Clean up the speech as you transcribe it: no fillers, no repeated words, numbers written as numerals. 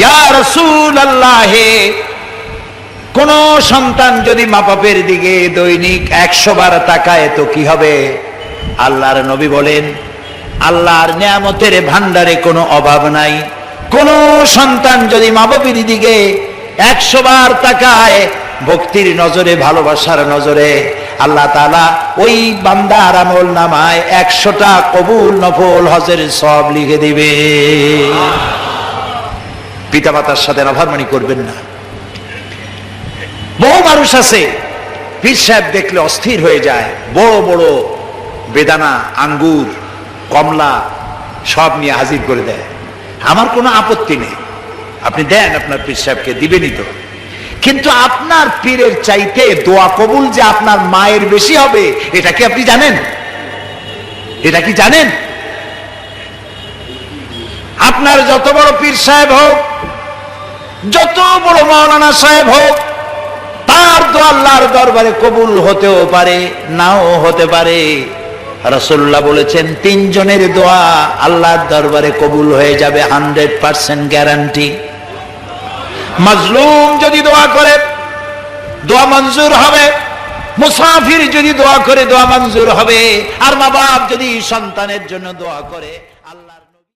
ইয়া রাসূলুল্লাহ, কোন সন্তান যদি মা বাপের দিকে দৈনিক 100 বার তাকায় তো কি হবে? আল্লাহর নবী বলেন, আল্লাহর নিয়ামতের ভান্ডারে কোনো অভাব নাই। কোন সন্তান যদি মা বাপের দিকে 100 বার তাকায় ভক্তির নজরে, ভালোবাসার নজরে, আল্লাহ তাআলা ওই বান্দার আমল নামায় 100টা কবুল নফল হজের সওয়াব লিখে দিবে। পিতামাতার সাথে নাফরমানি করবেন না। বহু মানুষ আছে পীর সাহেব দেখলে অস্থির হয়ে যায়, বড় বড় বেদানা, আঙ্গুর, কমলা সব নিয়ে হাজির করে দেয়। আমার কোনো আপত্তি নেই, আপনি দেন, আপনার পীর সাহেবকে দিবেনই তো। কিন্তু আপনার পীরের চাইতে দোয়া কবুল যে আপনার মায়ের বেশি হবে, এটা কি আপনি জানেন? এটা কি জানেন? আপনার যত বড় পীর সাহেব হোক, যত বড় মাওলানা সাহেব হোক, তার দোয়া আল্লাহর দরবারে কবুল হতেও পারে, নাও হতে পারে। রাসূলুল্লাহ বলেছেন 3 জনের দোয়া আল্লাহর দরবারে কবুল হয়ে যাবে, 100% গ্যারান্টি। মাজলুম যদি দোয়া করে দোয়া মঞ্জুর হবে, মুসাফির যদি দোয়া করে দোয়া মঞ্জুর হবে, আর মা বাপ যদি সন্তানের জন্য দোয়া করে